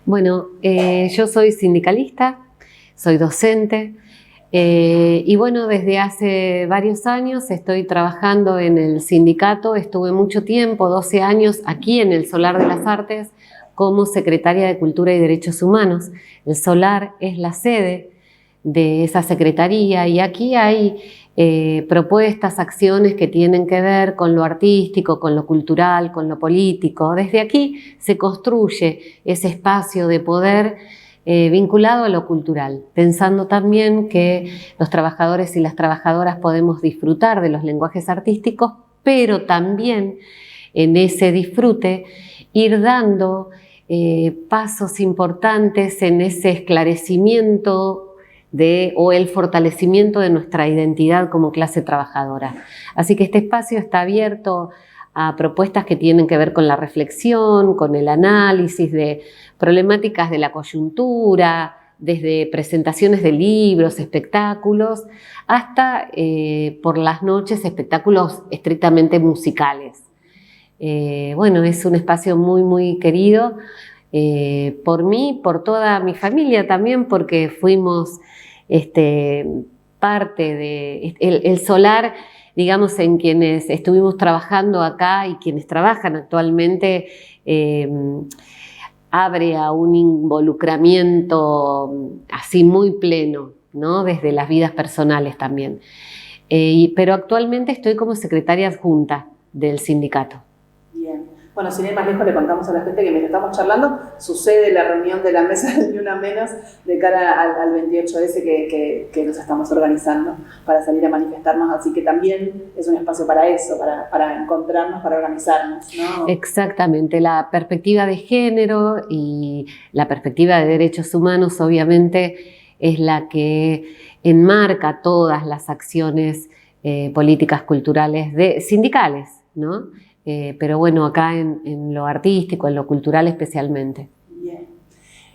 Bueno, yo soy sindicalista, soy docente y bueno, desde hace varios años estoy trabajando en el sindicato. Estuve mucho tiempo, 12 años, aquí en el Solar de las Artes como secretaria de Cultura y Derechos Humanos. El Solar es la sede de esa secretaría y aquí hay propuestas, acciones que tienen que ver con lo artístico, con lo cultural, con lo político. Desde aquí se construye ese espacio de poder vinculado a lo cultural, pensando también que los trabajadores y las trabajadoras podemos disfrutar de los lenguajes artísticos, pero también en ese disfrute ir dando pasos importantes en ese esclarecimiento o el fortalecimiento de nuestra identidad como clase trabajadora. Así que este espacio está abierto a propuestas que tienen que ver con la reflexión, con el análisis de problemáticas de la coyuntura, desde presentaciones de libros, espectáculos, hasta por las noches espectáculos estrictamente musicales. Bueno, es un espacio muy querido por mí, por toda mi familia también, porque fuimos parte de el Solar, digamos, en quienes estuvimos trabajando acá y quienes trabajan actualmente, abre a un involucramiento así muy pleno, ¿no? Desde las vidas personales también. Pero actualmente estoy como secretaria adjunta del sindicato. Bien. Bueno, sin ir más lejos, le contamos a la gente que mientras estamos charlando sucede la reunión de la mesa del Ni Una Menos de cara al 28S que nos estamos organizando para salir a manifestarnos, así que también es un espacio para eso, para encontrarnos, para organizarnos, ¿no? Exactamente, la perspectiva de género y la perspectiva de derechos humanos obviamente es la que enmarca todas las acciones políticas, culturales, sindicales, ¿no? Pero bueno, acá en lo artístico, en lo cultural especialmente. Bien.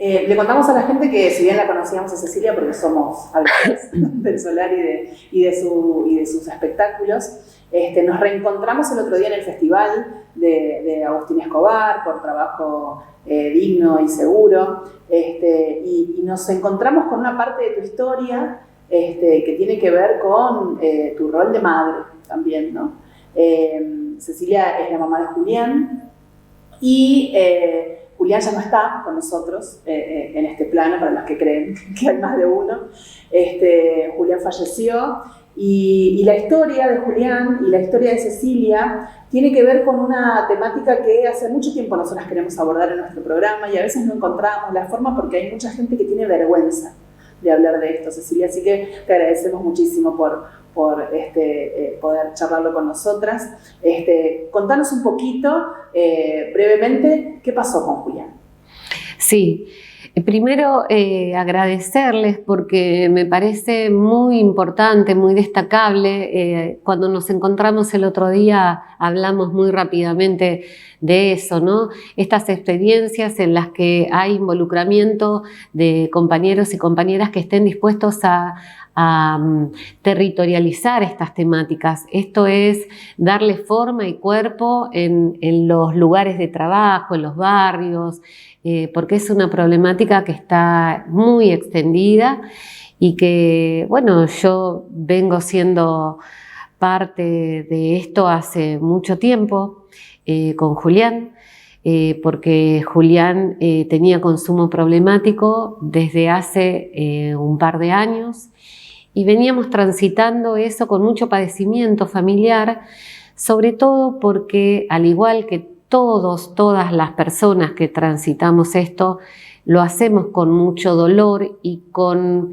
Le contamos a la gente que si bien la conocíamos a Cecilia porque somos alumnos del Solar y de sus espectáculos, nos reencontramos el otro día en el festival de Agustín Escobar por trabajo digno y seguro, y nos encontramos con una parte de tu historia que tiene que ver con tu rol de madre también, ¿no? Cecilia es la mamá de Julián y Julián ya no está con nosotros en este plano, para los que creen que hay más de uno. Julián falleció y la historia de Julián y la historia de Cecilia tiene que ver con una temática que hace mucho tiempo nosotras queremos abordar en nuestro programa y a veces no encontramos la forma porque hay mucha gente que tiene vergüenza de hablar de esto, Cecilia, así que te agradecemos muchísimo por poder charlarlo con nosotras. Contanos un poquito, brevemente, ¿qué pasó con Julián? Sí, primero agradecerles porque me parece muy importante, muy destacable. Cuando nos encontramos el otro día hablamos muy rápidamente de eso, ¿no? Estas experiencias en las que hay involucramiento de compañeros y compañeras que estén dispuestos a territorializar estas temáticas. Esto es darle forma y cuerpo en los lugares de trabajo, en los barrios, porque es una problemática que está muy extendida y que, bueno, yo vengo siendo parte de esto hace mucho tiempo con Julián, porque Julián tenía consumo problemático desde hace un par de años y veníamos transitando eso con mucho padecimiento familiar, sobre todo porque, al igual que todas las personas que transitamos esto, lo hacemos con mucho dolor y con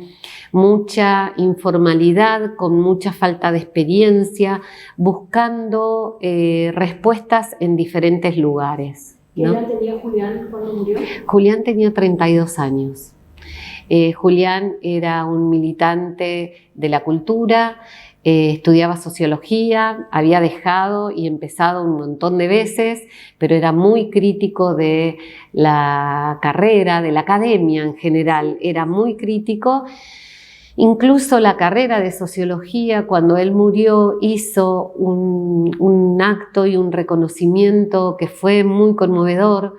mucha informalidad, con mucha falta de experiencia, buscando respuestas en diferentes lugares, ¿no? ¿Qué edad tenía Julián cuando murió? Julián tenía 32 años. Julián era un militante de la cultura, estudiaba sociología, había dejado y empezado un montón de veces, pero era muy crítico de la carrera, de la academia en general, era muy crítico. Incluso la carrera de sociología, cuando él murió, hizo un acto y un reconocimiento que fue muy conmovedor,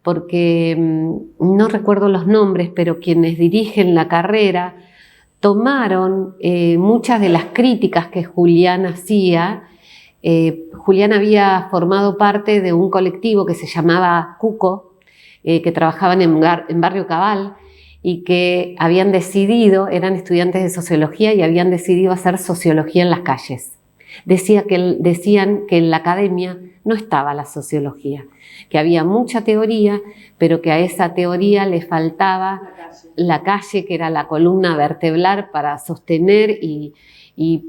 porque no recuerdo los nombres, pero quienes dirigen la carrera tomaron muchas de las críticas que Julián hacía. Julián había formado parte de un colectivo que se llamaba Cuco, que trabajaban en Barrio Cabal y que habían decidido, eran estudiantes de sociología y habían decidido hacer sociología en las calles. Decían que en la academia no estaba la sociología, que había mucha teoría, pero que a esa teoría le faltaba la calle, que era la columna vertebral para sostener y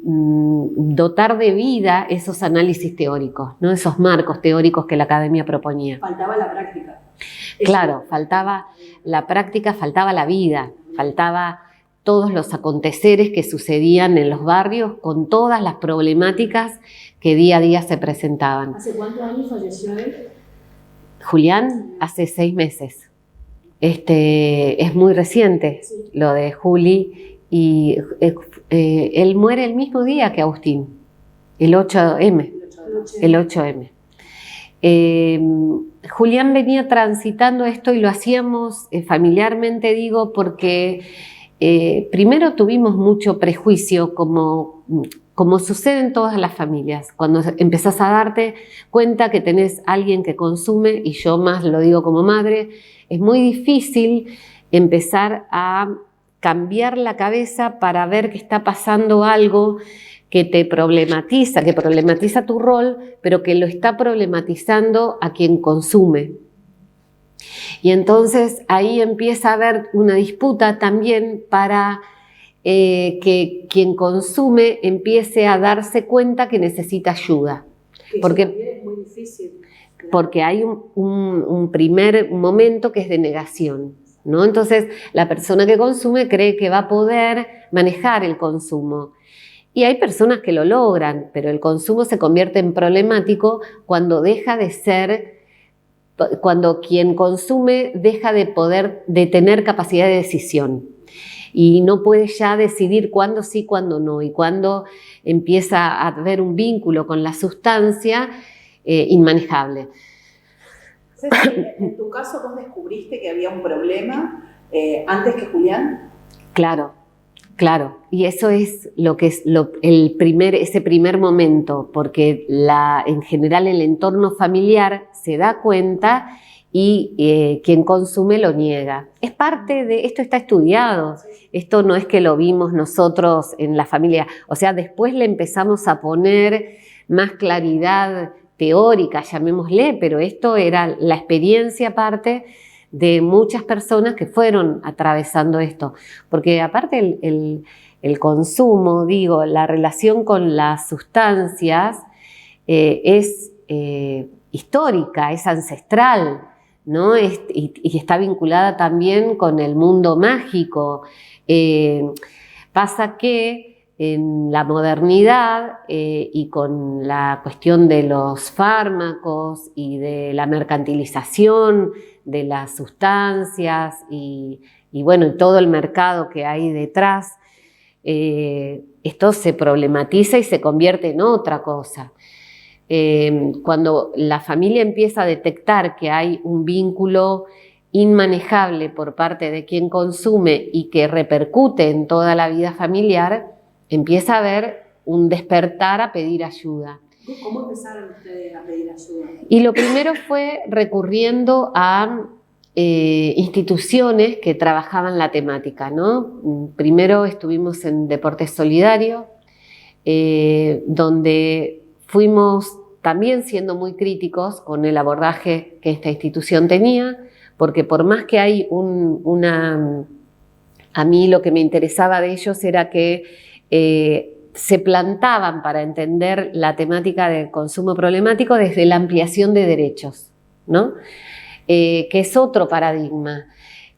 dotar de vida esos análisis teóricos, ¿no? Esos marcos teóricos que la academia proponía. Faltaba la práctica. Claro, faltaba la práctica, faltaba la vida, faltaba todos los aconteceres que sucedían en los barrios con todas las problemáticas que día a día se presentaban. ¿Hace cuántos años falleció él? Julián, hace 6 meses. Es muy reciente, sí, lo de Juli, y él muere el mismo día que Agustín, el 8M. El 8M. Julián venía transitando esto y lo hacíamos familiarmente, digo, porque primero tuvimos mucho prejuicio, como sucede en todas las familias. Cuando empezás a darte cuenta que tenés alguien que consume, y yo más lo digo como madre, es muy difícil empezar a cambiar la cabeza para ver que está pasando algo que te problematiza, que problematiza tu rol, pero que lo está problematizando a quien consume. Y entonces ahí empieza a haber una disputa también para que quien consume empiece a darse cuenta que necesita ayuda. Porque es muy difícil. Porque hay un primer momento que es de negación, ¿no? Entonces la persona que consume cree que va a poder manejar el consumo. Y hay personas que lo logran, pero el consumo se convierte en problemático cuando deja de ser, cuando quien consume deja de tener capacidad de decisión y no puede ya decidir cuándo sí, cuándo no, y cuando empieza a haber un vínculo con la sustancia inmanejable. En tu caso, ¿vos descubriste que había un problema antes que Julián? Claro. Claro, y eso es lo que es ese primer momento, porque en general el entorno familiar se da cuenta y quien consume lo niega. Es parte de, esto está estudiado, esto no es que lo vimos nosotros en la familia, o sea, después le empezamos a poner más claridad teórica, llamémosle, pero esto era la experiencia aparte de muchas personas que fueron atravesando esto, porque aparte el consumo, digo, la relación con las sustancias es histórica, es ancestral, ¿no? Y está vinculada también con el mundo mágico. Pasa que en la modernidad y con la cuestión de los fármacos y de la mercantilización de las sustancias y bueno, y todo el mercado que hay detrás, esto se problematiza y se convierte en otra cosa. Cuando la familia empieza a detectar que hay un vínculo inmanejable por parte de quien consume y que repercute en toda la vida familiar, empieza a haber un despertar a pedir ayuda. ¿Cómo empezaron ustedes a pedir ayuda? Y lo primero fue recurriendo a instituciones que trabajaban la temática, ¿no? Primero estuvimos en Deporte Solidario, donde fuimos también siendo muy críticos con el abordaje que esta institución tenía, porque por más que hay a mí lo que me interesaba de ellos era que se plantaban para entender la temática del consumo problemático desde la ampliación de derechos, ¿no? Que es otro paradigma,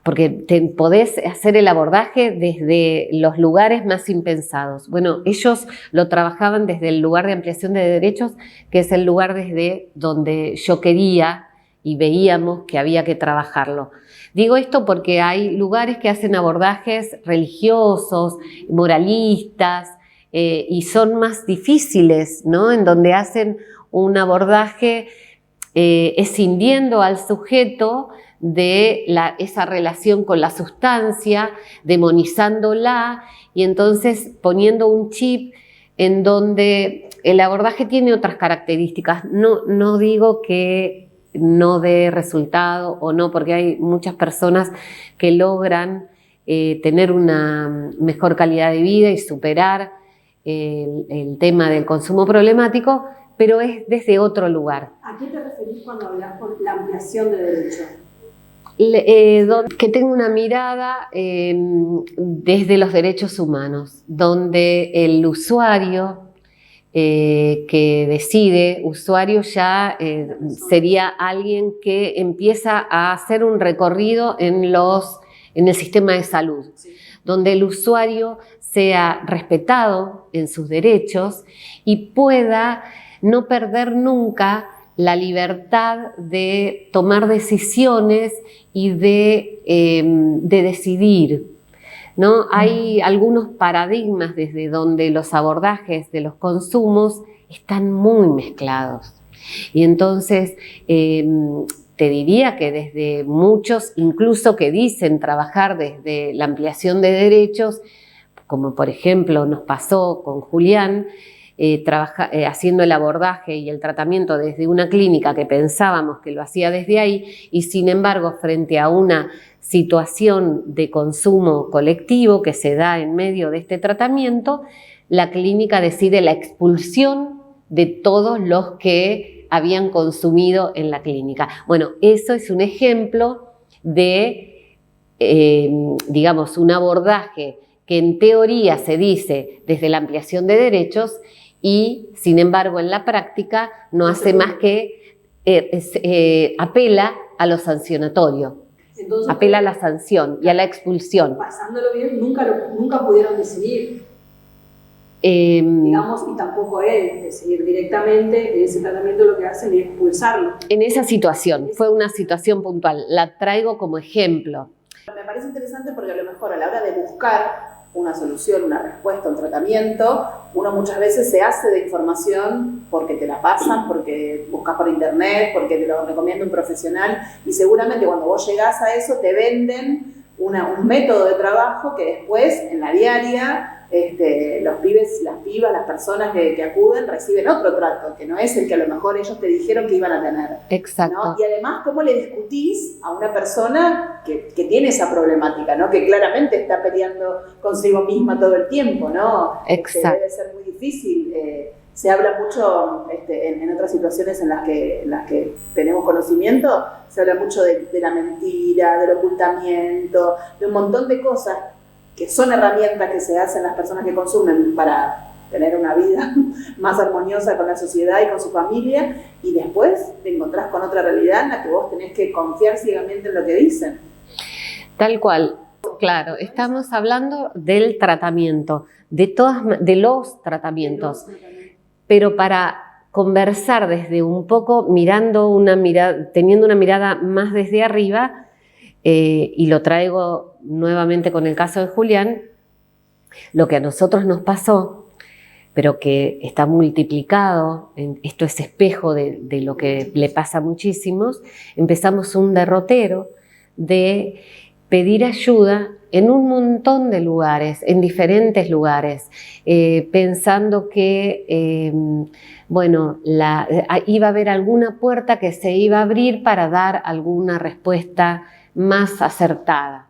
porque podés hacer el abordaje desde los lugares más impensados. Bueno, ellos lo trabajaban desde el lugar de ampliación de derechos, que es el lugar desde donde yo quería y veíamos que había que trabajarlo. Digo esto porque hay lugares que hacen abordajes religiosos, moralistas, y son más difíciles, ¿no? En donde hacen un abordaje escindiendo al sujeto de esa relación con la sustancia, demonizándola y entonces poniendo un chip en donde el abordaje tiene otras características. No digo que no dé resultado o no, porque hay muchas personas que logran tener una mejor calidad de vida y superar el tema del consumo problemático, pero es desde otro lugar. ¿A qué te referís cuando hablas con la ampliación de derechos? Que tenga una mirada desde los derechos humanos, donde el usuario que decide, usuario ya sería alguien que empieza a hacer un recorrido en el sistema de salud, donde el usuario sea respetado en sus derechos y pueda no perder nunca la libertad de tomar decisiones y de decidir, ¿no? Hay algunos paradigmas desde donde los abordajes de los consumos están muy mezclados. Y entonces te diría que desde muchos, incluso que dicen trabajar desde la ampliación de derechos, como por ejemplo nos pasó con Julián, haciendo el abordaje y el tratamiento desde una clínica que pensábamos que lo hacía desde ahí y sin embargo frente a una situación de consumo colectivo que se da en medio de este tratamiento, la clínica decide la expulsión de todos los que habían consumido en la clínica. Bueno, eso es un ejemplo de, digamos, un abordaje que en teoría se dice desde la ampliación de derechos y, sin embargo, en la práctica no hace más que apela a lo sancionatorio. Entonces, apela a la sanción y a la expulsión. Pasándolo bien, nunca pudieron decidir. Digamos, y tampoco él decidir directamente. Ese tratamiento lo que hacen es expulsarlo. En esa situación, fue una situación puntual. La traigo como ejemplo. Me parece interesante porque a lo mejor a la hora de buscar una solución, una respuesta, un tratamiento, uno muchas veces se hace de información porque te la pasan, porque buscas por internet, porque te lo recomienda un profesional y seguramente cuando vos llegás a eso te venden un método de trabajo que después en la diaria los pibes, las pibas, las personas que acuden reciben otro trato, que no es el que a lo mejor ellos te dijeron que iban a tener. Exacto. ¿No? Y además, ¿cómo le discutís a una persona que tiene esa problemática, ¿no? Que claramente está peleando consigo misma todo el tiempo, ¿no? Exacto. Debe ser muy difícil. Se habla mucho en otras situaciones en las que tenemos conocimiento, se habla mucho de la mentira, del ocultamiento, de un montón de cosas que son herramientas que se hacen las personas que consumen para tener una vida más armoniosa con la sociedad y con su familia, y después te encontrás con otra realidad en la que vos tenés que confiar ciegamente en lo que dicen. Tal cual, claro, estamos hablando del tratamiento, de los tratamientos, pero para conversar desde un poco, teniendo una mirada más desde arriba, y lo traigo nuevamente con el caso de Julián, lo que a nosotros nos pasó, pero que está multiplicado, esto es espejo de lo que le pasa a muchísimos, empezamos un derrotero de pedir ayuda en un montón de lugares, en diferentes lugares, pensando que iba a haber alguna puerta que se iba a abrir para dar alguna respuesta más acertada.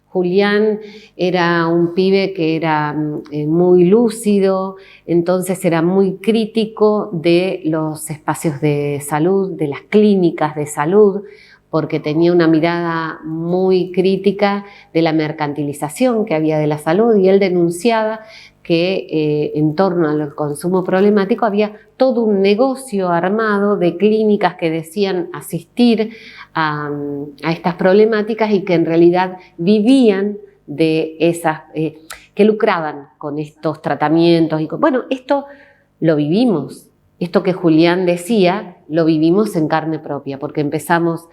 Julián era un pibe que era muy lúcido, entonces era muy crítico de los espacios de salud, de las clínicas de salud, porque tenía una mirada muy crítica de la mercantilización que había de la salud y él denunciaba que en torno al consumo problemático había todo un negocio armado de clínicas que decían asistir a estas problemáticas y que en realidad vivían de esas, que lucraban con estos tratamientos. Bueno, esto lo vivimos, esto que Julián decía, lo vivimos en carne propia, porque empezamos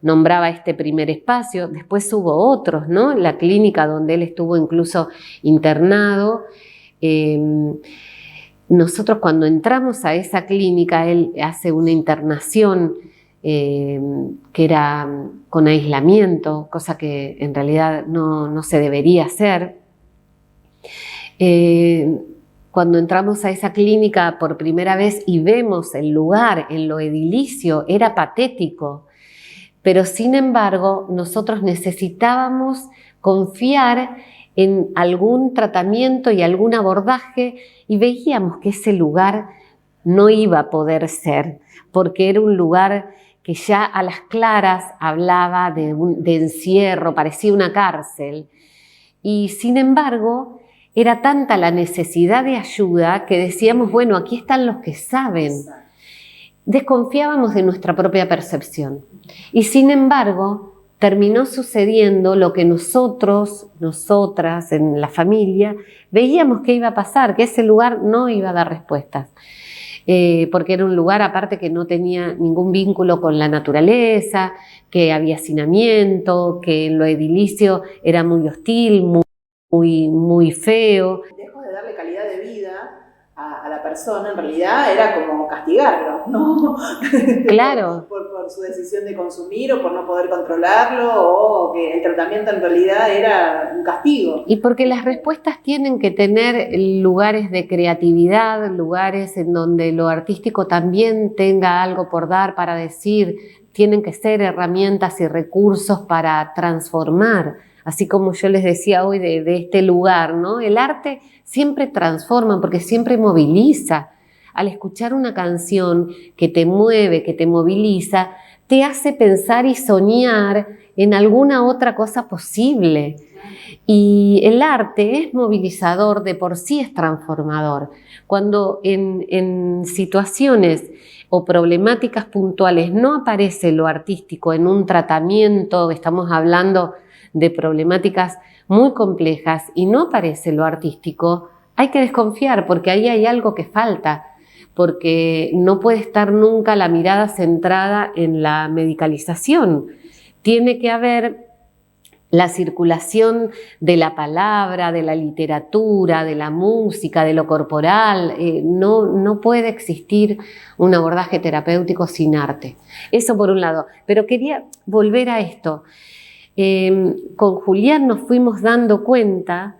nombraba este primer espacio, después hubo otros, ¿no? La clínica donde él estuvo incluso internado. Nosotros cuando entramos a esa clínica, él hace una internación que era con aislamiento, cosa que en realidad no se debería hacer. Cuando entramos a esa clínica por primera vez y vemos el lugar en lo edilicio, era patético, pero sin embargo nosotros necesitábamos confiar en algún tratamiento y algún abordaje y veíamos que ese lugar no iba a poder ser, porque era un lugar que ya a las claras hablaba de encierro, parecía una cárcel. Y sin embargo, era tanta la necesidad de ayuda que decíamos, bueno, aquí están los que saben. Desconfiábamos de nuestra propia percepción. Y sin embargo, terminó sucediendo lo que nosotros, nosotras, en la familia, veíamos que iba a pasar, que ese lugar no iba a dar respuestas. Porque era un lugar aparte que no tenía ningún vínculo con la naturaleza, que había hacinamiento, que en lo edilicio era muy hostil, muy feo. Lejos de darle calidad de vida a la persona, en realidad era como castigarlo, ¿no? Claro. por su decisión de consumir o por no poder controlarlo, o que el tratamiento en realidad era un castigo. Y porque las respuestas tienen que tener lugares de creatividad, lugares en donde lo artístico también tenga algo por dar, para decir, tienen que ser herramientas y recursos para transformar. Así como yo les decía hoy de este lugar, ¿no? El arte siempre transforma porque siempre moviliza. Al escuchar una canción que te mueve, que te moviliza, te hace pensar y soñar en alguna otra cosa posible. Y el arte es movilizador, de por sí es transformador. Cuando en situaciones o problemáticas puntuales no aparece lo artístico en un tratamiento, estamos hablando de problemáticas muy complejas y no aparece lo artístico, hay que desconfiar porque ahí hay algo que falta, porque no puede estar nunca la mirada centrada en la medicalización. Tiene que haber la circulación de la palabra, de la literatura, de la música, de lo corporal. No puede existir un abordaje terapéutico sin arte. Eso por un lado. Pero quería volver a esto. Con Julián nos fuimos dando cuenta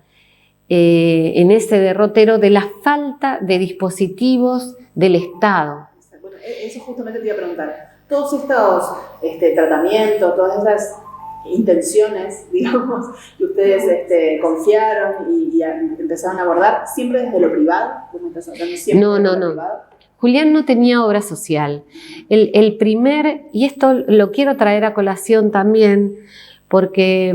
en ese derrotero de la falta de dispositivos del Estado. Bueno, eso justamente te iba a preguntar. Todos estos tratamientos, todas esas intenciones, digamos, que ustedes confiaron y empezaron a abordar, ¿siempre desde lo privado? ¿Vos me estás hablando siempre desde lo privado? Julián no tenía obra social. El primer, y esto lo quiero traer a colación también, porque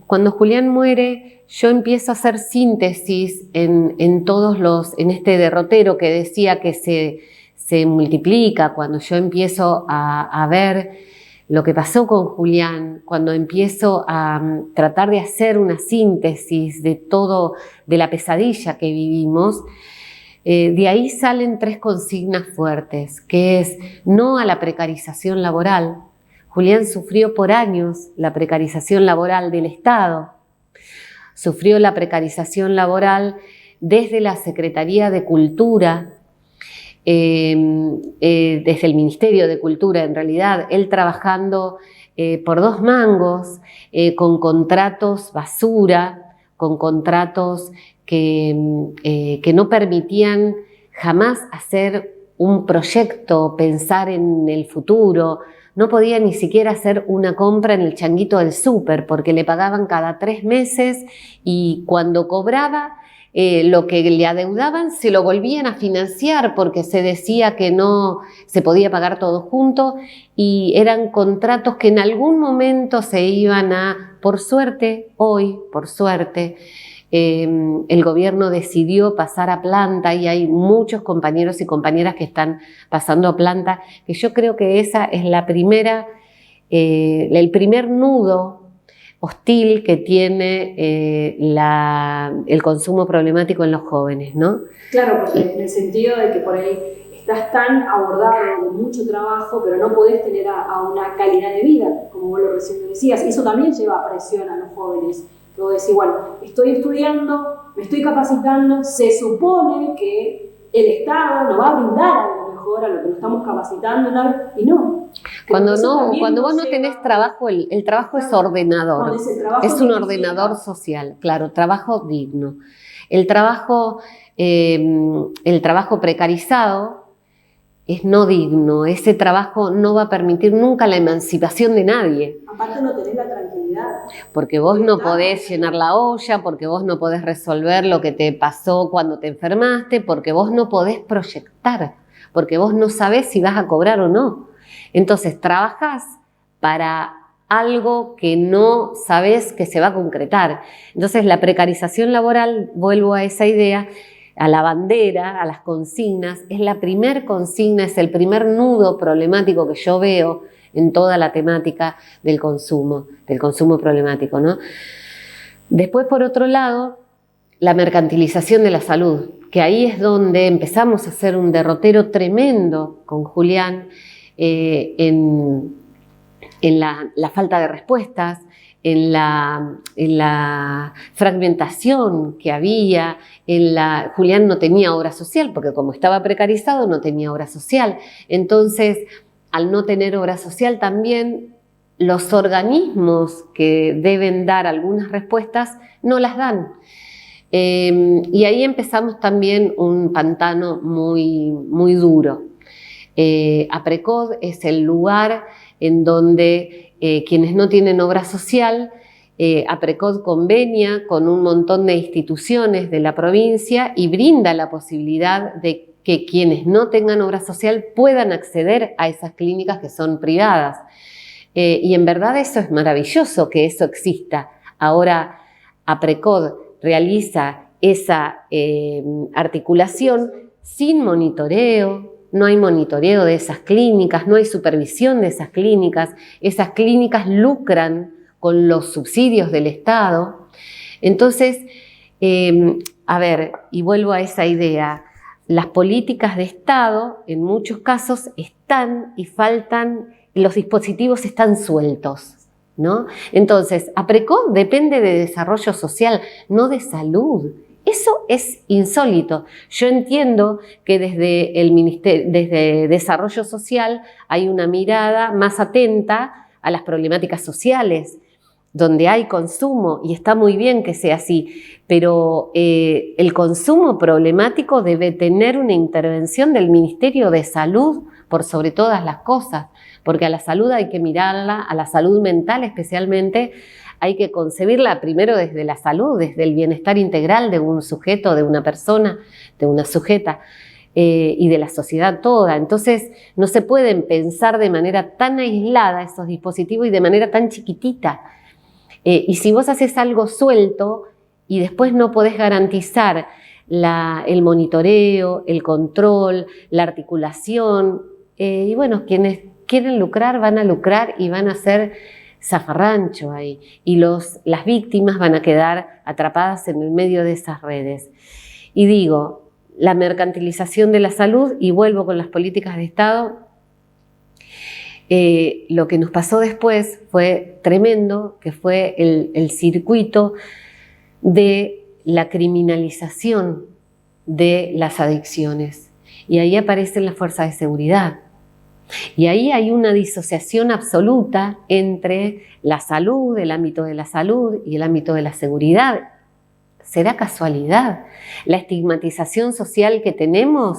cuando Julián muere, yo empiezo a hacer síntesis en este derrotero que decía que se multiplica, cuando yo empiezo a ver lo que pasó con Julián, cuando empiezo a tratar de hacer una síntesis de todo, de la pesadilla que vivimos, de ahí salen 3 consignas fuertes, que es no a la precarización laboral. Julián sufrió por años la precarización laboral del Estado, sufrió la precarización laboral desde la Secretaría de Cultura, desde el Ministerio de Cultura en realidad, él trabajando por 2 mangos, con contratos basura, con contratos que no permitían jamás hacer un proyecto, pensar en el futuro. No podía ni siquiera hacer una compra en el changuito del súper porque le pagaban cada 3 meses y cuando cobraba lo que le adeudaban se lo volvían a financiar porque se decía que no se podía pagar todo junto y eran contratos que en algún momento se iban a, por suerte, hoy, por suerte, el gobierno decidió pasar a planta y hay muchos compañeros y compañeras que están pasando a planta, que yo creo que esa es el primer nudo hostil que tiene el consumo problemático en los jóvenes, ¿no? Claro, porque en el sentido de que por ahí estás tan abordado de mucho trabajo, pero no podés tener a una calidad de vida, como vos lo recién decías, y eso también lleva presión a los jóvenes. Que vos decís, bueno, estoy estudiando, me estoy capacitando, se supone que el Estado nos va a brindar algo mejor, a lo que nos estamos capacitando en algo, y no. Cuando vos no tenés trabajo, el trabajo es ordenador, es un ordenador social, claro, trabajo digno. El trabajo precarizado es no digno, ese trabajo no va a permitir nunca la emancipación de nadie. Aparte no tenés la tranquilidad. Porque vos no podés llenar la olla, porque vos no podés resolver lo que te pasó cuando te enfermaste, porque vos no podés proyectar, porque vos no sabés si vas a cobrar o no. Entonces trabajás para algo que no sabés que se va a concretar. Entonces la precarización laboral, vuelvo a esa idea, a la bandera, a las consignas, es la primer consigna, es el primer nudo problemático que yo veo en toda la temática del consumo problemático, ¿no? Después, por otro lado, la mercantilización de la salud, que ahí es donde empezamos a hacer un derrotero tremendo con Julián en la falta de respuestas, en la fragmentación que había, Julián no tenía obra social, porque como estaba precarizado no tenía obra social. Entonces, al no tener obra social también, los organismos que deben dar algunas respuestas no las dan. Y ahí empezamos también un pantano muy, muy duro. APRECOD es el lugar en donde quienes no tienen obra social, APRECOD convenia con un montón de instituciones de la provincia y brinda la posibilidad de que quienes no tengan obra social puedan acceder a esas clínicas que son privadas. Y en verdad eso es maravilloso que eso exista. Ahora APRECOD realiza esa articulación sin monitoreo. No hay monitoreo de esas clínicas, no hay supervisión de esas clínicas lucran con los subsidios del Estado. Entonces, a ver, y vuelvo a esa idea, las políticas de Estado en muchos casos están y faltan, los dispositivos están sueltos, ¿no? Entonces, APRECOD depende de desarrollo social, no de salud. Eso es insólito. Yo entiendo que desde el Ministerio, desde Desarrollo Social hay una mirada más atenta a las problemáticas sociales, donde hay consumo, y está muy bien que sea así, pero el consumo problemático debe tener una intervención del Ministerio de Salud por sobre todas las cosas, porque a la salud hay que mirarla, a la salud mental especialmente, hay que concebirla primero desde la salud, desde el bienestar integral de un sujeto, de una persona, de una sujeta y de la sociedad toda. Entonces no se pueden pensar de manera tan aislada esos dispositivos y de manera tan chiquitita. Y si vos haces algo suelto y después no podés garantizar el monitoreo, el control, la articulación, y bueno, quienes quieren lucrar van a lucrar y van a hacer zafarrancho ahí, y las víctimas van a quedar atrapadas en el medio de esas redes. Y digo, la mercantilización de la salud, y vuelvo con las políticas de Estado, lo que nos pasó después fue tremendo, que fue el circuito de la criminalización de las adicciones. Y ahí aparecen las fuerzas de seguridad. Y ahí hay una disociación absoluta entre la salud, el ámbito de la salud y el ámbito de la seguridad. ¿Será casualidad? La estigmatización social que tenemos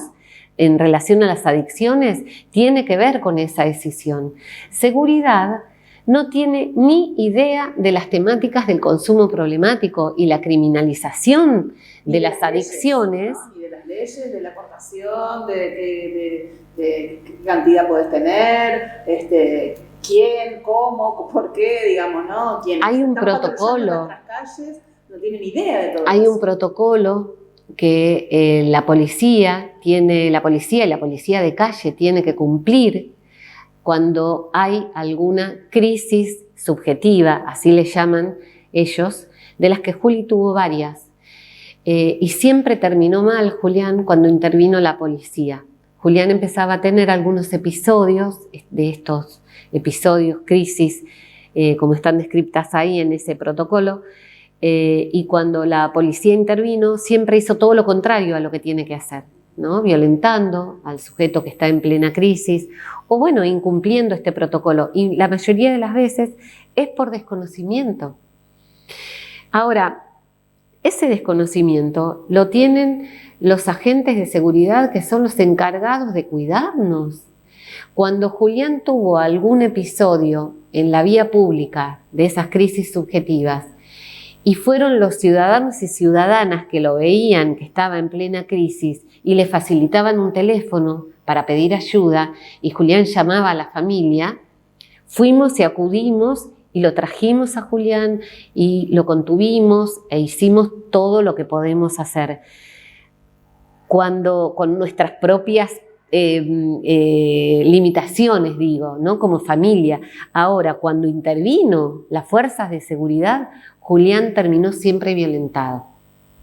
en relación a las adicciones tiene que ver con esa decisión. Seguridad no tiene ni idea de las temáticas del consumo problemático y la criminalización de las adicciones. ¿No? Y de las leyes, de la aportación, de qué cantidad podés tener, quién, cómo, por qué, digamos, ¿no? ¿Quién? Hay un protocolo. Calles, no tienen idea de todo Hay eso. un protocolo que la policía y la policía de calle tiene que cumplir cuando hay alguna crisis subjetiva, así le llaman ellos, de las que Juli tuvo varias. Y siempre terminó mal, Julián, cuando intervino la policía. Julián empezaba a tener algunos episodios, de estos episodios, crisis, como están descritas ahí en ese protocolo, y cuando la policía intervino, siempre hizo todo lo contrario a lo que tiene que hacer. ¿no? Violentando al sujeto que está en plena crisis o bueno, incumpliendo este protocolo. Y la mayoría de las veces es por desconocimiento. Ahora, ese desconocimiento lo tienen los agentes de seguridad que son los encargados de cuidarnos. Cuando Julián tuvo algún episodio en la vía pública de esas crisis subjetivas y fueron los ciudadanos y ciudadanas que lo veían que estaba en plena crisis y le facilitaban un teléfono para pedir ayuda y Julián llamaba a la familia, fuimos y acudimos y lo trajimos a Julián y lo contuvimos e hicimos todo lo que podemos hacer. Cuando con nuestras propias limitaciones, digo, ¿no? Como familia. Ahora, cuando intervino las fuerzas de seguridad, Julián terminó siempre violentado.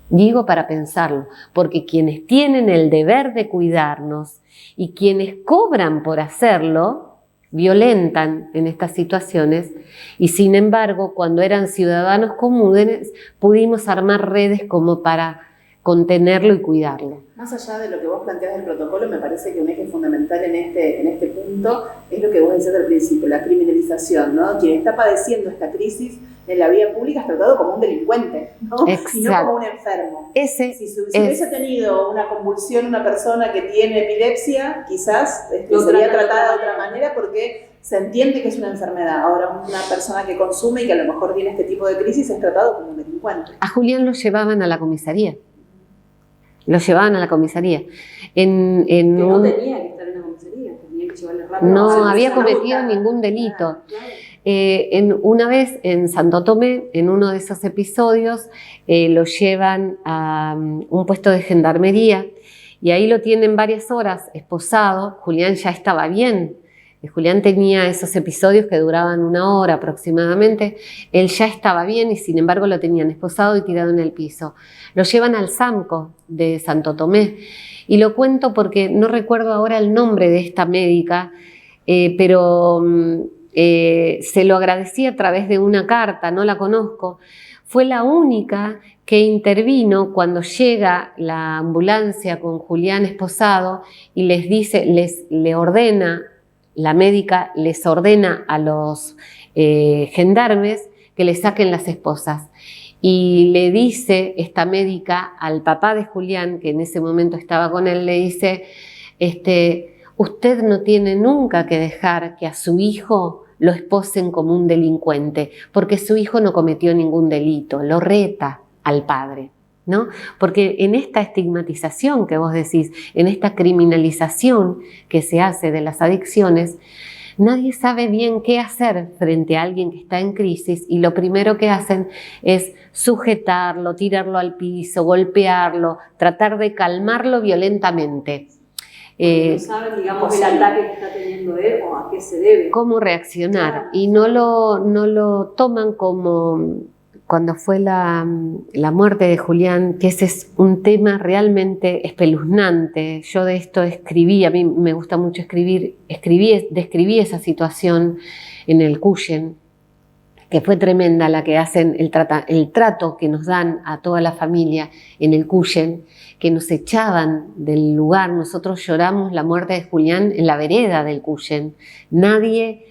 Digo para pensarlo, porque quienes tienen el deber de cuidarnos y quienes cobran por hacerlo, violentan en estas situaciones y sin embargo, cuando eran ciudadanos comunes, pudimos armar redes como para contenerlo y cuidarlo. Más allá de lo que vos planteás del protocolo, me parece que un eje fundamental en este punto es lo que vos decías al principio, la criminalización, ¿no? Quien está padeciendo esta crisis en la vía pública es tratado como un delincuente, ¿no? Exacto. Y no como un enfermo. Si hubiese tenido una convulsión una persona que tiene epilepsia, quizás sería tratada de otra manera porque se entiende que es una enfermedad. Ahora, una persona que consume y que a lo mejor tiene este tipo de crisis es tratado como un delincuente. A Julián lo llevaban a la comisaría. Lo llevaban a la comisaría. No tenía que estar en la comisaría, tenía que llevarle rápido. No había cometido ningún delito. Claro. Una vez en Santo Tomé, en uno de esos episodios, lo llevan a un puesto de gendarmería y ahí lo tienen varias horas esposado. Julián ya estaba bien. Julián tenía esos episodios que duraban 1 hora aproximadamente. Él ya estaba bien y sin embargo lo tenían esposado y tirado en el piso. Lo llevan al SAMCO de Santo Tomé y lo cuento porque no recuerdo ahora el nombre de esta médica, pero se lo agradecí a través de una carta, no la conozco. Fue la única que intervino cuando llega la ambulancia con Julián esposado y les dice, le ordena, la médica les ordena a los gendarmes que le saquen las esposas. Y le dice esta médica al papá de Julián, que en ese momento estaba con él, le dice, usted no tiene nunca que dejar que a su hijo lo esposen como un delincuente, porque su hijo no cometió ningún delito, lo reta al padre, ¿no? Porque en esta estigmatización que vos decís, en esta criminalización que se hace de las adicciones, nadie sabe bien qué hacer frente a alguien que está en crisis y lo primero que hacen es sujetarlo, tirarlo al piso, golpearlo, tratar de calmarlo violentamente. No saben, digamos, el ataque que está teniendo él o a qué se debe. Cómo reaccionar. Claro. Y no lo toman como cuando fue la muerte de Julián, que ese es un tema realmente espeluznante. Yo de esto escribí, a mí me gusta mucho escribir, describí esa situación en el Cuyen, que fue tremenda la que hacen, el trato que nos dan a toda la familia en el Cuyen, que nos echaban del lugar. Nosotros lloramos la muerte de Julián en la vereda del Cuyen. Nadie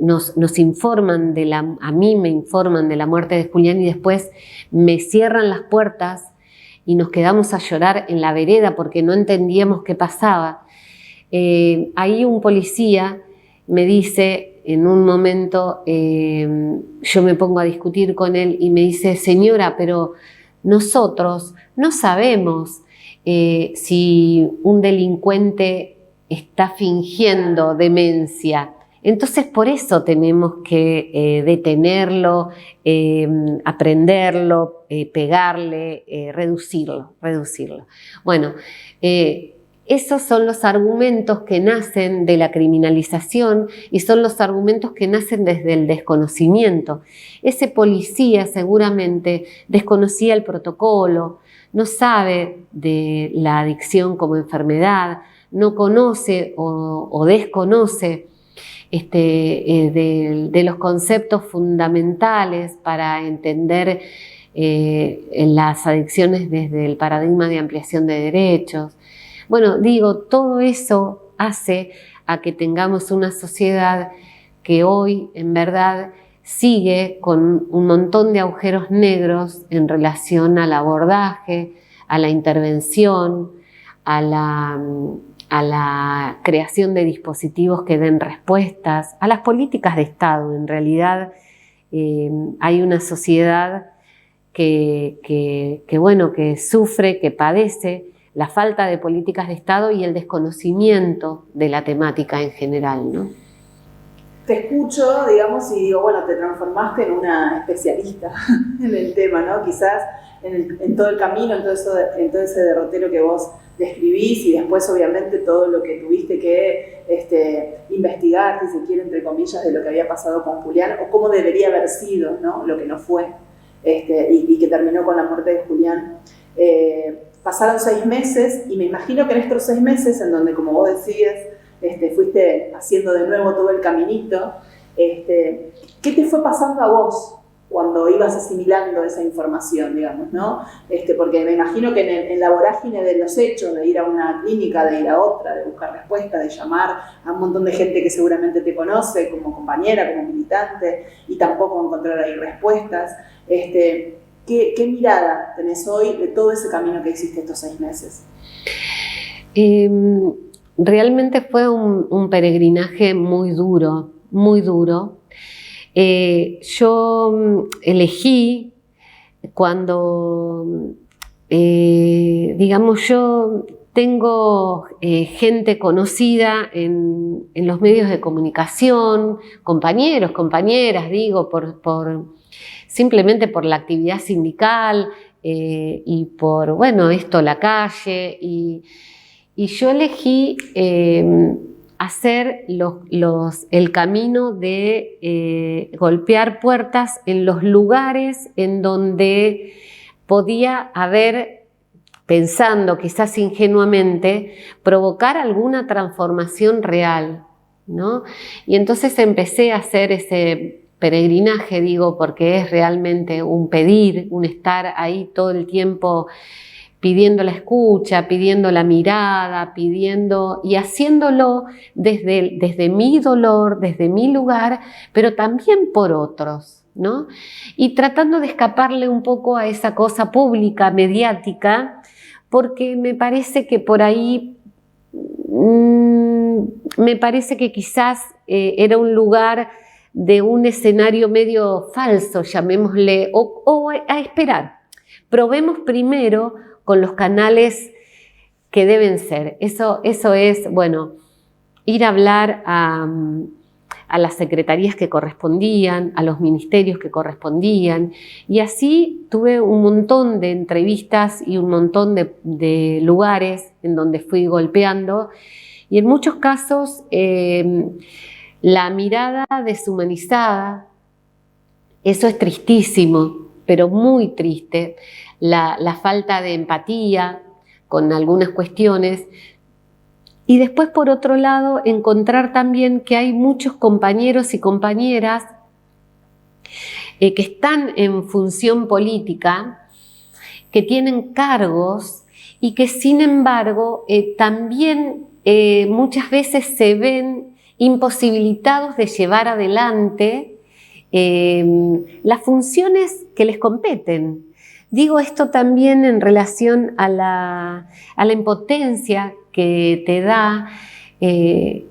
nos informan a mí me informan de la muerte de Julián y después me cierran las puertas y nos quedamos a llorar en la vereda porque no entendíamos qué pasaba. Ahí un policía me dice, en un momento yo me pongo a discutir con él y me dice, señora, pero nosotros no sabemos si un delincuente está fingiendo demencia. Entonces por eso tenemos que detenerlo, aprenderlo, pegarle, reducirlo. Bueno, esos son los argumentos que nacen de la criminalización y son los argumentos que nacen desde el desconocimiento. Ese policía seguramente desconocía el protocolo, no sabe de la adicción como enfermedad, no conoce o desconoce de los conceptos fundamentales para entender en las adicciones desde el paradigma de ampliación de derechos. Bueno, digo, todo eso hace a que tengamos una sociedad que hoy, en verdad, sigue con un montón de agujeros negros en relación al abordaje, a la intervención, a la creación de dispositivos que den respuestas, a las políticas de Estado. En realidad, hay una sociedad que sufre, que padece la falta de políticas de Estado y el desconocimiento de la temática en general, ¿no? Te escucho, digamos, y digo, bueno, te transformaste en una especialista en el tema, ¿no? Quizás en todo el camino, en todo ese derrotero que vos describís y después, obviamente, todo lo que tuviste que investigar, si se quiere, entre comillas, de lo que había pasado con Julián o cómo debería haber sido, ¿no? Lo que no fue, y que terminó con la muerte de Julián. Pasaron 6 meses y me imagino que en estos 6 meses, en donde, como vos decías, fuiste haciendo de nuevo todo el caminito, ¿qué te fue pasando a vos cuando ibas asimilando esa información, digamos, ¿no? Porque me imagino que en la vorágine de los hechos, de ir a una clínica, de ir a otra, de buscar respuestas, de llamar a un montón de gente que seguramente te conoce como compañera, como militante, y tampoco encontrar ahí respuestas, ¿qué mirada tenés hoy de todo ese camino que hiciste estos 6 meses? Realmente fue un peregrinaje muy duro, muy duro. Yo elegí cuando, digamos, yo tengo gente conocida en los medios de comunicación, compañeros, compañeras, digo, simplemente por la actividad sindical y por, bueno, la calle. Y yo elegí hacer el camino de golpear puertas en los lugares en donde podía haber, pensando quizás ingenuamente, provocar alguna transformación real, ¿no? Y entonces empecé a hacer ese peregrinaje, digo, porque es realmente un pedir, un estar ahí todo el tiempo pidiendo la escucha, pidiendo la mirada, pidiendo y haciéndolo desde mi dolor, desde mi lugar, pero también por otros, ¿no? Y tratando de escaparle un poco a esa cosa pública, mediática, porque me parece que por ahí, me parece que quizás era un lugar de un escenario medio falso, llamémosle, o a esperar. Probemos primero con los canales que deben ser. Eso es, bueno, ir a hablar a las secretarías que correspondían, a los ministerios que correspondían, y así tuve un montón de entrevistas y un montón de lugares en donde fui golpeando, y en muchos casos la mirada deshumanizada, eso es tristísimo, pero muy triste. La falta de empatía con algunas cuestiones. Y después, por otro lado, encontrar también que hay muchos compañeros y compañeras que están en función política, que tienen cargos y que, sin embargo, también muchas veces se ven imposibilitados de llevar adelante las funciones que les competen. Digo esto también en relación a la impotencia que te da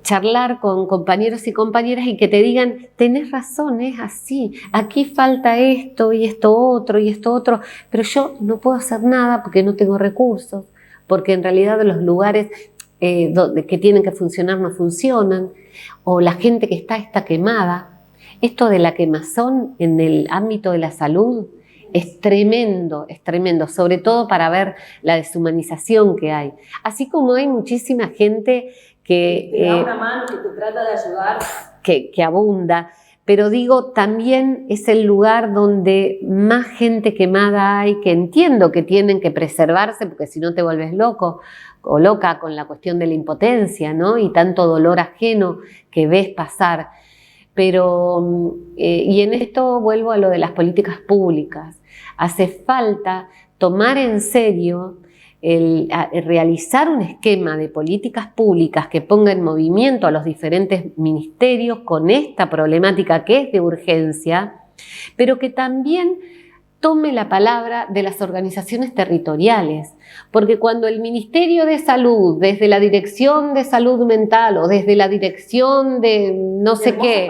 charlar con compañeros y compañeras y que te digan, tenés razón, es así, aquí falta esto y esto otro y esto otro, pero yo no puedo hacer nada porque no tengo recursos, porque en realidad los lugares que tienen que funcionar no funcionan, o la gente que está quemada. Esto de la quemazón en el ámbito de la salud es tremendo, sobre todo para ver la deshumanización que hay. Así como hay muchísima gente que te da una mano, que te trata de ayudar. Que abunda, pero digo, también es el lugar donde más gente quemada hay, que entiendo que tienen que preservarse, porque si no te vuelves loco o loca con la cuestión de la impotencia, ¿no? Y tanto dolor ajeno que ves pasar. Pero, y en esto vuelvo a lo de las políticas públicas. Hace falta tomar en serio realizar un esquema de políticas públicas que ponga en movimiento a los diferentes ministerios con esta problemática que es de urgencia, pero que también tome la palabra de las organizaciones territoriales, porque cuando el Ministerio de Salud, desde la Dirección de Salud Mental o desde la Dirección de no sé qué,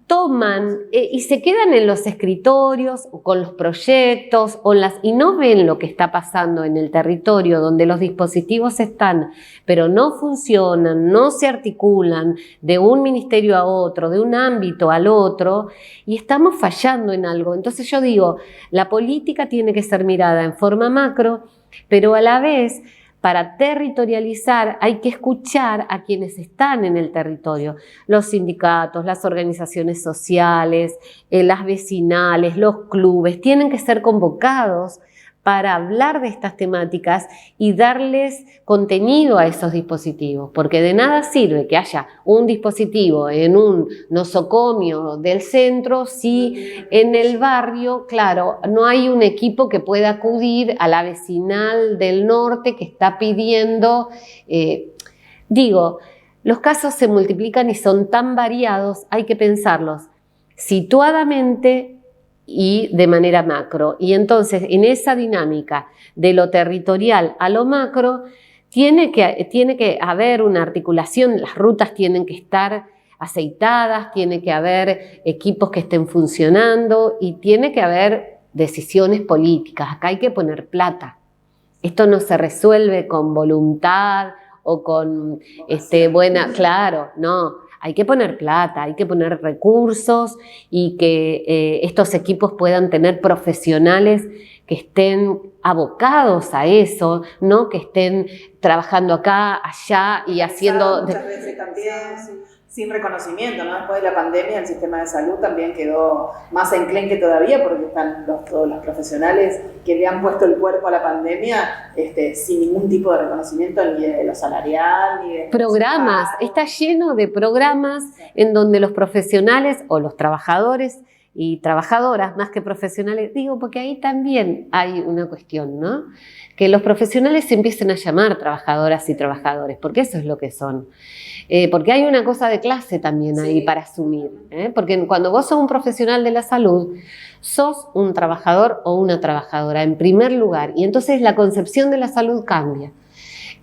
toman y se quedan en los escritorios o con los proyectos y no ven lo que está pasando en el territorio donde los dispositivos están, pero no funcionan, no se articulan de un ministerio a otro, de un ámbito al otro, y estamos fallando en algo. Entonces yo digo, la política tiene que ser mirada en forma macro, pero a la vez, para territorializar hay que escuchar a quienes están en el territorio, los sindicatos, las organizaciones sociales, las vecinales, los clubes, tienen que ser convocados para hablar de estas temáticas y darles contenido a esos dispositivos, porque de nada sirve que haya un dispositivo en un nosocomio del centro si en el barrio, claro, no hay un equipo que pueda acudir a la vecinal del norte que está pidiendo. Los casos se multiplican y son tan variados, hay que pensarlos situadamente y de manera macro. Y entonces, en esa dinámica de lo territorial a lo macro, tiene que haber una articulación, las rutas tienen que estar aceitadas, tiene que haber equipos que estén funcionando y tiene que haber decisiones políticas. Acá hay que poner plata. Esto no se resuelve con voluntad o con claro, no. Hay que poner plata, hay que poner recursos y que estos equipos puedan tener profesionales que estén abocados a eso, no que estén trabajando acá, allá y haciendo... Muchas veces también sin reconocimiento, ¿no? Después de la pandemia el sistema de salud también quedó más enclenque todavía porque están todos los profesionales que le han puesto el cuerpo a la pandemia sin ningún tipo de reconocimiento ni de lo salarial ni de... Programas, está lleno de programas en donde los profesionales o los trabajadores y trabajadoras, más que profesionales, porque ahí también hay una cuestión, ¿no? Que los profesionales se empiecen a llamar trabajadoras y trabajadores, porque eso es lo que son. Porque hay una cosa de clase también ahí para asumir, porque cuando vos sos un profesional de la salud, sos un trabajador o una trabajadora en primer lugar, y entonces la concepción de la salud cambia.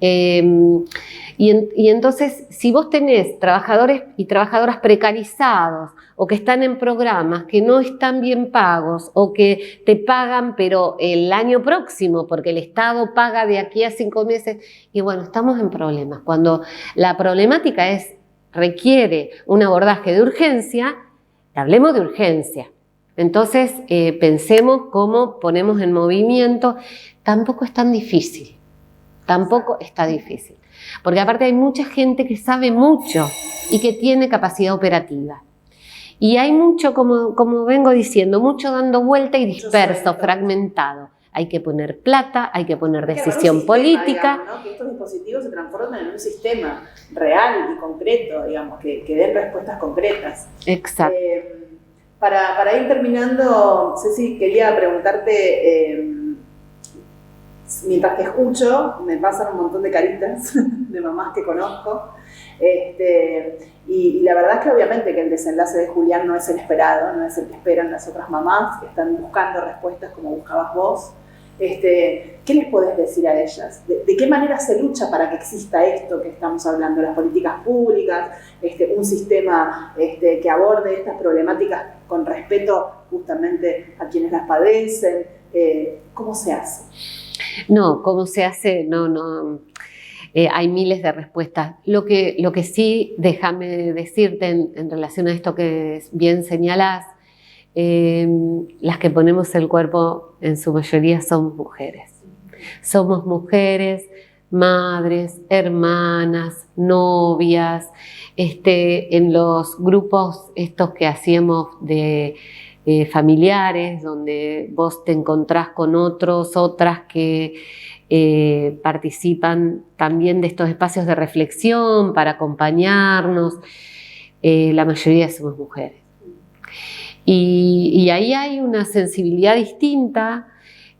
Y entonces, si vos tenés trabajadores y trabajadoras precarizados o que están en programas que no están bien pagos o que te pagan pero el año próximo porque el Estado paga de aquí a 5 meses, y bueno, estamos en problemas. Cuando la problemática requiere un abordaje de urgencia, hablemos de urgencia. Entonces, pensemos cómo ponemos en movimiento. Tampoco es tan difícil. Tampoco está difícil, porque aparte hay mucha gente que sabe mucho y que tiene capacidad operativa. Y hay mucho, como vengo diciendo, mucho dando vuelta y disperso, fragmentado. Hay que poner plata, hay que poner decisión política. Digamos, ¿no? Que estos dispositivos se transformen en un sistema real y concreto, digamos, que den respuestas concretas. Exacto. Para ir terminando, Ceci, quería preguntarte... Mientras te escucho, me pasan un montón de caritas de mamás que conozco. Y la verdad es que obviamente que el desenlace de Julián no es el esperado, no es el que esperan las otras mamás que están buscando respuestas como buscabas vos. ¿Qué les podés decir a ellas? ¿De qué manera se lucha para que exista esto que estamos hablando? Las políticas públicas, un sistema que aborde estas problemáticas con respeto justamente a quienes las padecen. ¿Cómo se hace? No, ¿cómo se hace? No. Hay miles de respuestas. Lo que sí, déjame decirte en relación a esto que bien señalás, las que ponemos el cuerpo en su mayoría somos mujeres. Somos mujeres, madres, hermanas, novias, en los grupos estos que hacíamos de familiares, donde vos te encontrás con otras que participan también de estos espacios de reflexión para acompañarnos. la mayoría somos mujeres. Y ahí hay una sensibilidad distinta,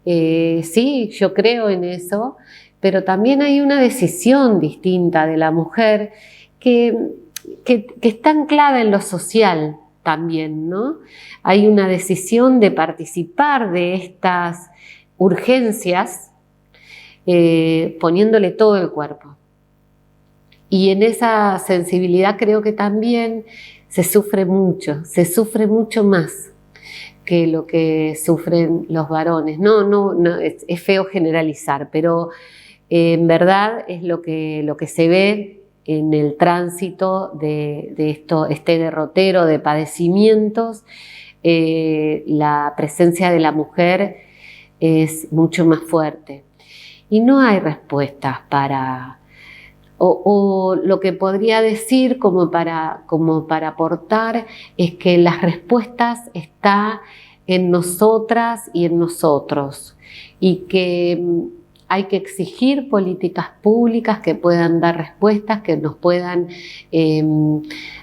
sí, yo creo en eso, pero también hay una decisión distinta de la mujer que está anclada en lo social también, ¿no? Hay una decisión de participar de estas urgencias poniéndole todo el cuerpo. Y en esa sensibilidad creo que también se sufre mucho más que lo que sufren los varones. No, es feo generalizar, pero en verdad es lo que se ve en el tránsito de este derrotero de padecimientos. La presencia de la mujer es mucho más fuerte. Y no hay respuestas o lo que podría decir como para aportar es que las respuestas están en nosotras y en nosotros y que hay que exigir políticas públicas que puedan dar respuestas, que nos puedan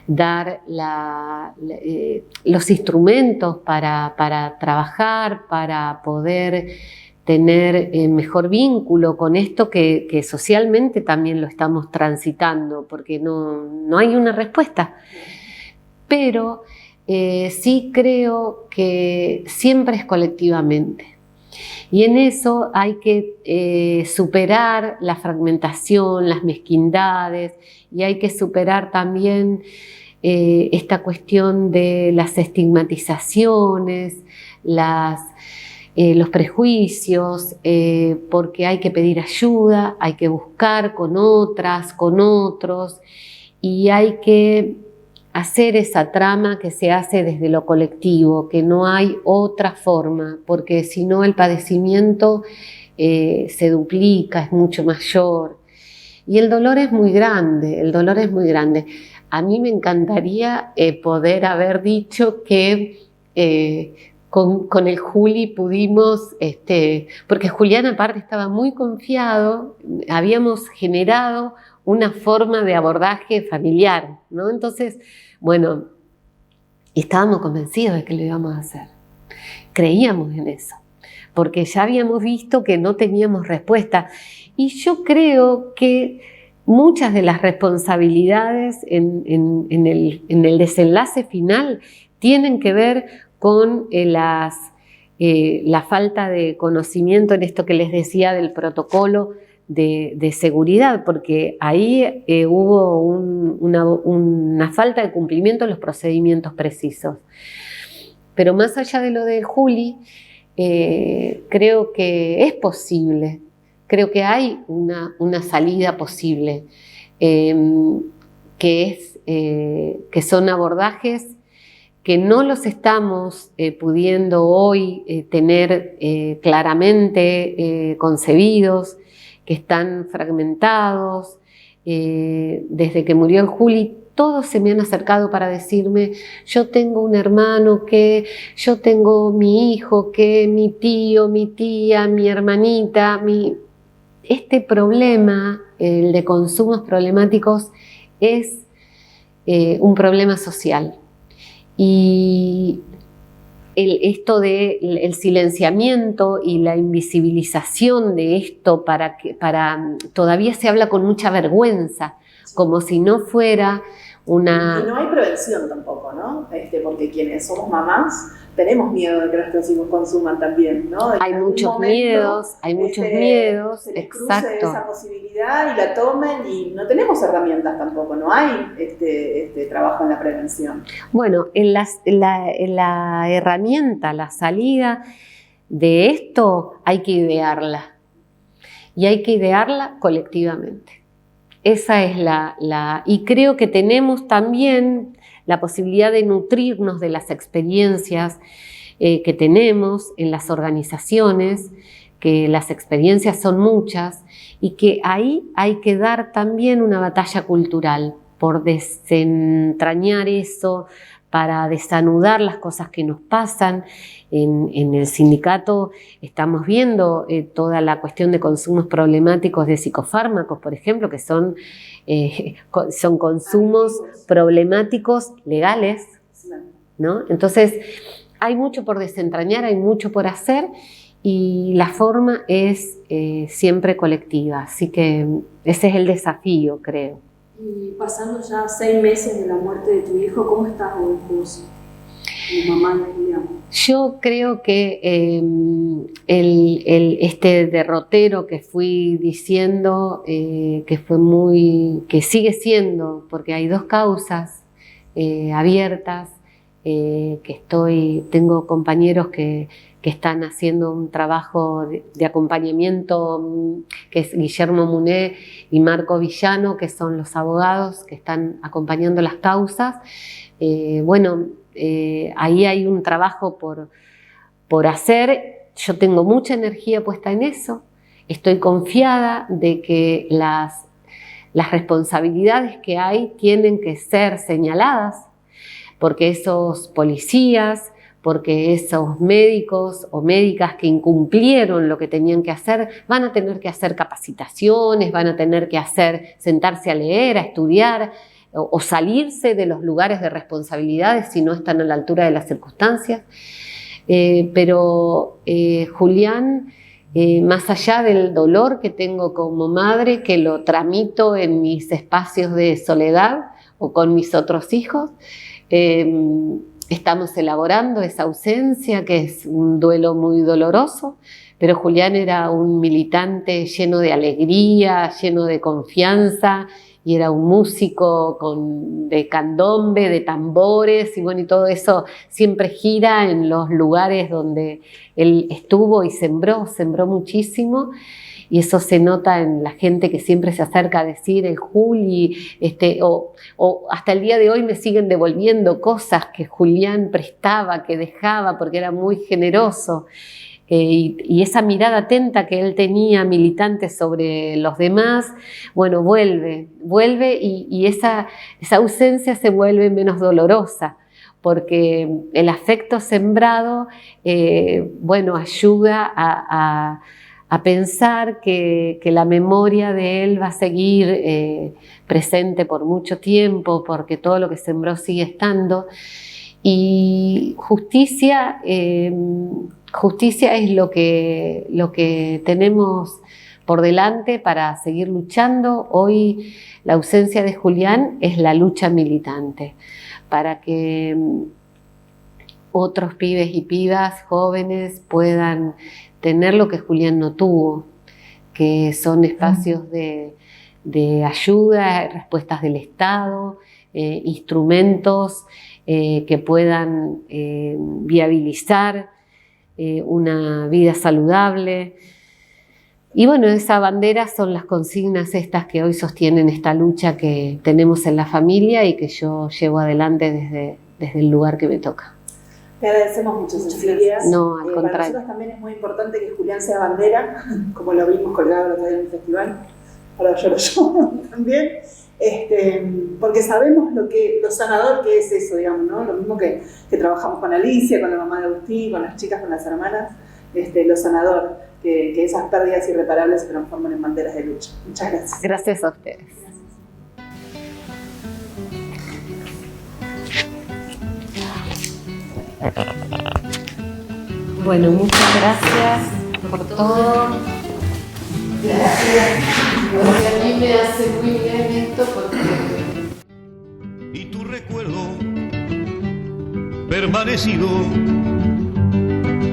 dar los instrumentos para trabajar, para poder tener mejor vínculo con esto que socialmente también lo estamos transitando, porque no hay una respuesta. Pero sí creo que siempre es colectivamente. Y en eso hay que superar la fragmentación, las mezquindades, y hay que superar también esta cuestión de las estigmatizaciones, los prejuicios, porque hay que pedir ayuda, hay que buscar con otras, con otros, y hay que hacer esa trama que se hace desde lo colectivo, que no hay otra forma, porque si no el padecimiento se duplica, es mucho mayor. Y el dolor es muy grande, el dolor es muy grande. A mí me encantaría poder haber dicho que con el Juli pudimos, porque Julián aparte estaba muy confiado, habíamos generado una forma de abordaje familiar, ¿no? Entonces, bueno, estábamos convencidos de que lo íbamos a hacer. Creíamos en eso, porque ya habíamos visto que no teníamos respuesta. Y yo creo que muchas de las responsabilidades en el desenlace final tienen que ver con la falta de conocimiento en esto que les decía del protocolo de seguridad, porque ahí hubo una falta de cumplimiento de los procedimientos precisos. Pero más allá de lo de Juli, creo que es posible, creo que hay una salida posible, que son abordajes que no los estamos pudiendo hoy tener claramente concebidos, que están fragmentados. Desde que murió el Juli, todos se me han acercado para decirme, yo tengo un hermano, yo tengo mi hijo, mi tío, mi tía, mi hermanita. Este problema, el de consumos problemáticos, es un problema social. Y esto del silenciamiento y la invisibilización de esto todavía se habla con mucha vergüenza, como si no fuera una... Y no hay prevención tampoco, ¿no? Porque quienes somos mamás tenemos miedo de que nuestros hijos consuman también, ¿no? Hay muchos miedos, se les cruce esa posibilidad y la tomen, y no tenemos herramientas tampoco, no hay trabajo en la prevención. Bueno, en la herramienta, la salida de esto hay que idearla, y hay que idearla colectivamente. Esa es y creo que tenemos también la posibilidad de nutrirnos de las experiencias que tenemos en las organizaciones, que las experiencias son muchas, y que ahí hay que dar también una batalla cultural por desentrañar eso, para desanudar las cosas que nos pasan. En el sindicato estamos viendo toda la cuestión de consumos problemáticos de psicofármacos, por ejemplo, que son consumos problemáticos legales, ¿no? Entonces, hay mucho por desentrañar, hay mucho por hacer, y la forma es siempre colectiva, así que ese es el desafío, creo. Y pasando ya 6 meses de la muerte de tu hijo, ¿cómo estás hoy vos, como mamá de Julián? Yo creo que este derrotero que fui diciendo, que sigue siendo, porque hay 2 causas abiertas, tengo compañeros que están haciendo un trabajo de acompañamiento, que es Guillermo Muné y Marco Villano, que son los abogados que están acompañando las causas. Ahí hay un trabajo por hacer. Yo tengo mucha energía puesta en eso. Estoy confiada de que las responsabilidades que hay tienen que ser señaladas, porque esos policías, porque esos médicos o médicas que incumplieron lo que tenían que hacer, van a tener que hacer capacitaciones, van a tener que sentarse a leer, a estudiar, o salirse de los lugares de responsabilidades si no están a la altura de las circunstancias. Pero Julián, más allá del dolor que tengo como madre, que lo tramito en mis espacios de soledad o con mis otros hijos, estamos elaborando esa ausencia, que es un duelo muy doloroso, pero Julián era un militante lleno de alegría, lleno de confianza, y era un músico de candombe, de tambores, y todo eso siempre gira en los lugares donde él estuvo y sembró muchísimo. Y eso se nota en la gente que siempre se acerca a decir el Juli, o hasta el día de hoy me siguen devolviendo cosas que Julián prestaba, que dejaba, porque era muy generoso. Y esa mirada atenta que él tenía, militante sobre los demás, vuelve y esa ausencia se vuelve menos dolorosa, porque el afecto sembrado, ayuda a pensar que la memoria de él va a seguir presente por mucho tiempo, porque todo lo que sembró sigue estando. Y justicia es lo que tenemos por delante para seguir luchando. Hoy la ausencia de Julián es la lucha militante, para que otros pibes y pibas jóvenes puedan tener lo que Julián no tuvo, que son espacios de ayuda, respuestas del Estado, instrumentos que puedan viabilizar una vida saludable. Y esa bandera son las consignas estas que hoy sostienen esta lucha que tenemos en la familia y que yo llevo adelante desde el lugar que me toca. Te agradecemos mucho, Cecilia. No, al contrario. Para nosotros también es muy importante que Julián sea bandera, como lo vimos colgado el otro día en el festival. Ahora yo lo llamo también. Porque sabemos lo sanador que es eso, digamos, ¿no? Lo mismo que trabajamos con Alicia, con la mamá de Agustín, con las chicas, con las hermanas, lo sanador, que esas pérdidas irreparables se transforman en banderas de lucha. Muchas gracias. Gracias a ustedes. Muchas gracias por todo. Gracias. Porque a mí me hace muy bien esto porque... Y tu recuerdo permanecido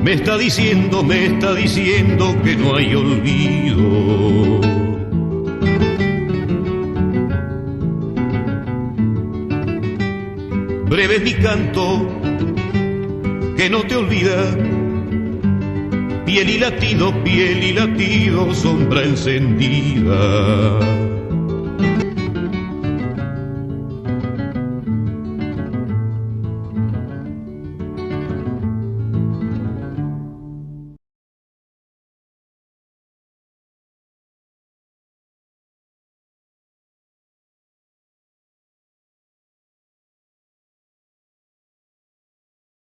me está diciendo que no hay olvido. Breve es mi canto que no te olvida, piel y latido, sombra encendida.